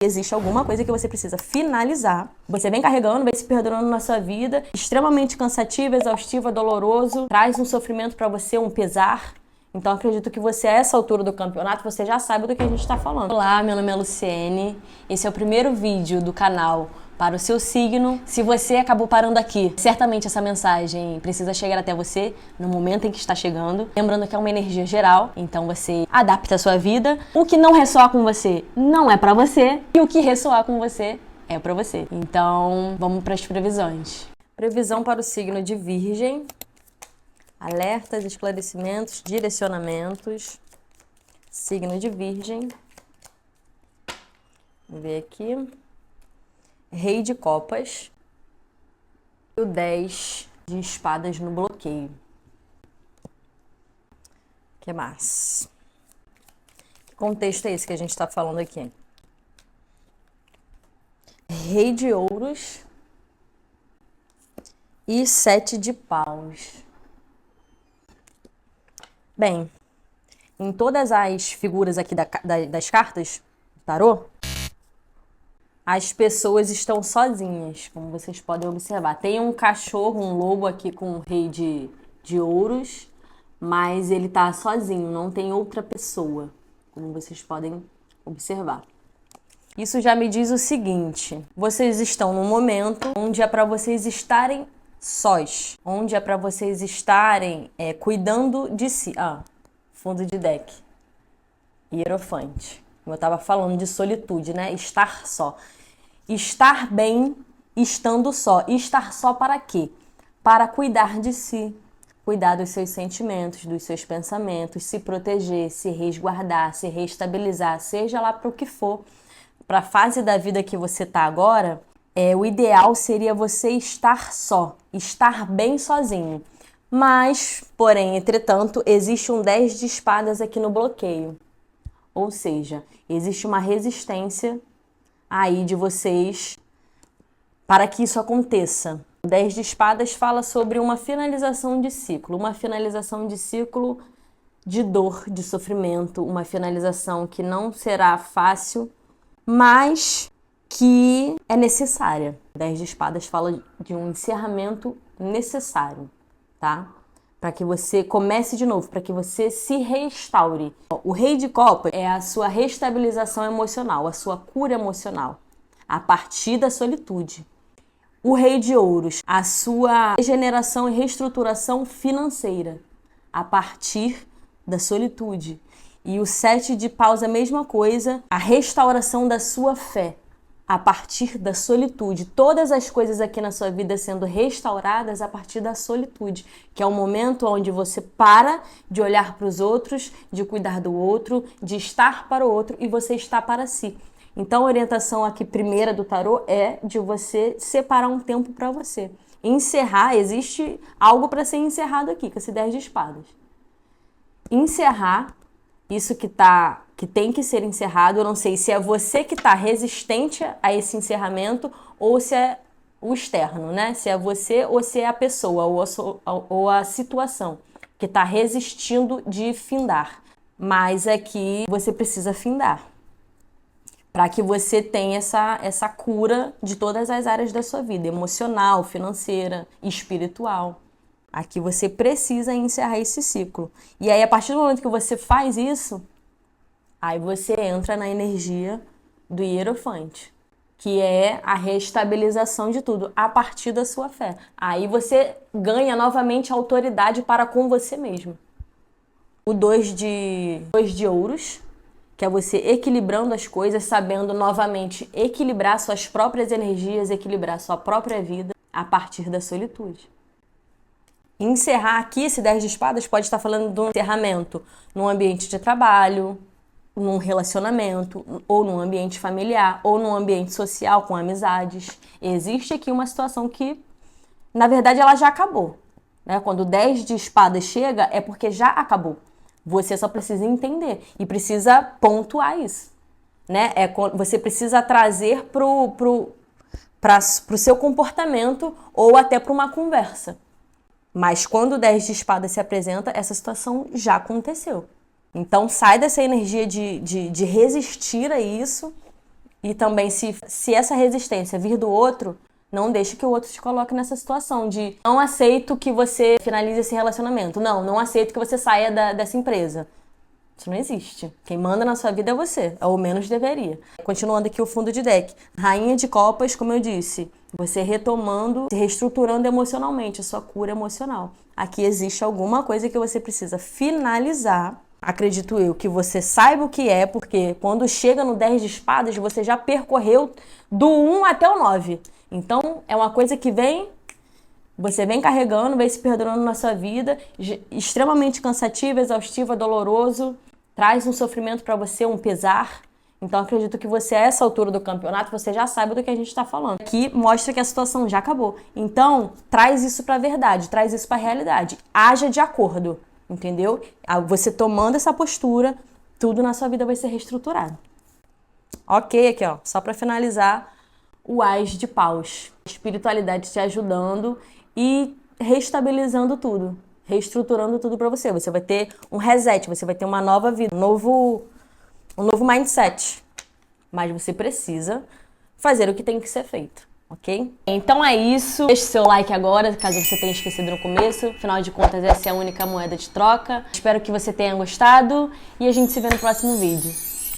Existe alguma coisa que você precisa finalizar. Você vem carregando, vem se perdurando na sua vida, extremamente cansativo, exaustivo, doloroso, traz um sofrimento pra você, um pesar. Então acredito que você, a essa altura do campeonato, você já sabe do que a gente tá falando. Olá, meu nome é Luciene. Esse é o primeiro vídeo do canal para o seu signo. Se você acabou parando aqui, certamente essa mensagem precisa chegar até você no momento em que está chegando. Lembrando que é uma energia geral, então você adapta a sua vida. O que não ressoar com você não é pra você, e o que ressoar com você é pra você. Então, vamos para as previsões. Previsão para o signo de Virgem. Alertas, esclarecimentos, direcionamentos. Signo de Virgem. Vamos ver aqui. Rei de Copas e o 10 de espadas no bloqueio. O que mais? Que contexto é esse que a gente está falando aqui? Rei de ouros e 7 de paus. Bem, em todas as figuras aqui das cartas do tarô, as pessoas estão sozinhas, como vocês podem observar. Tem um cachorro, um lobo aqui com o rei de ouros, mas ele tá sozinho, não tem outra pessoa, como vocês podem observar. Isso já me diz o seguinte: vocês estão num momento onde é para vocês estarem sós, onde é para vocês estarem cuidando de si. Fundo de deck. Hierofante. Como eu estava falando de solitude, né? Estar só. Estar bem estando só. E estar só para quê? Para cuidar de si. Cuidar dos seus sentimentos, dos seus pensamentos, se proteger, se resguardar, se reestabilizar, seja lá para o que for. Para a fase da vida que você está agora, o ideal seria você estar só, estar bem sozinho. Mas, porém, entretanto, existe um 10 de espadas aqui no bloqueio. Ou seja, existe uma resistência aí de vocês para que isso aconteça. O 10 de espadas fala sobre uma finalização de ciclo, de dor, de sofrimento, uma finalização que não será fácil, mas que é necessária. O 10 de espadas fala de um encerramento necessário, tá? Para que você comece de novo, para que você se restaure. O Rei de Copas é a sua restabilização emocional, a sua cura emocional, a partir da solitude. O Rei de Ouros, a sua regeneração e reestruturação financeira, a partir da solitude. E o 7 de paus, a mesma coisa, a restauração da sua fé, a partir da solitude. Todas as coisas aqui na sua vida sendo restauradas a partir da solitude, que é o momento onde você para de olhar para os outros, de cuidar do outro, de estar para o outro e você está para si. Então a orientação aqui primeira do tarô é de você separar um tempo para você. Encerrar, existe algo para ser encerrado aqui, com esse 10 de espadas. Encerrar isso que tem que ser encerrado. Eu não sei se é você que está resistente a esse encerramento ou se é o externo, né? Se é você ou se é a pessoa ou a situação que está resistindo de findar. Mas aqui você precisa findar para que você tenha essa cura de todas as áreas da sua vida, emocional, financeira, espiritual. Aqui você precisa encerrar esse ciclo. E aí, a partir do momento que você faz isso, aí você entra na energia do Hierofante, que é a reestabilização de tudo, a partir da sua fé. Aí você ganha novamente autoridade para com você mesmo. O 2 de ouros, que é você equilibrando as coisas, sabendo novamente equilibrar suas próprias energias, equilibrar sua própria vida a partir da solitude. Encerrar aqui, esse 10 de espadas pode estar falando de um encerramento num ambiente de trabalho, num relacionamento, ou num ambiente familiar, ou num ambiente social com amizades. Existe aqui uma situação que, na verdade, ela já acabou, né? Quando o 10 de espadas chega, é porque já acabou. Você só precisa entender e precisa pontuar isso, né? Você precisa trazer pro seu comportamento ou até para uma conversa. Mas quando o 10 de espadas se apresenta, essa situação já aconteceu. Então sai dessa energia de resistir a isso E também, se essa resistência vir do outro, não deixe que o outro te coloque nessa situação de não aceito que você finalize esse relacionamento. Não aceito que você saia dessa empresa. Isso não existe. Quem manda na sua vida é você, ou menos deveria. Continuando aqui o fundo de deck. Rainha de copas, como eu disse, você retomando, se reestruturando emocionalmente, a sua cura emocional. Aqui existe alguma coisa que você precisa finalizar. Acredito eu que você saiba o que é, porque quando chega no 10 de espadas, você já percorreu do 1 até o 9. Então, é uma coisa que você vem carregando, vem se perdurando na sua vida, extremamente cansativo, exaustivo, doloroso, traz um sofrimento para você, um pesar. Então, acredito que você, a essa altura do campeonato, você já sabe do que a gente está falando. Aqui mostra que a situação já acabou. Então, traz isso para a verdade, traz isso para a realidade. Haja de acordo, entendeu? Você tomando essa postura, tudo na sua vida vai ser reestruturado. Ok, aqui ó, só para finalizar, o Ás de Paus. Espiritualidade te ajudando e restabilizando tudo, reestruturando tudo para você. Você vai ter um reset, você vai ter uma nova vida, um novo mindset. Mas você precisa fazer o que tem que ser feito, ok? Então é isso. Deixe seu like agora, caso você tenha esquecido no começo. Afinal de contas, essa é a única moeda de troca. Espero que você tenha gostado e a gente se vê no próximo vídeo.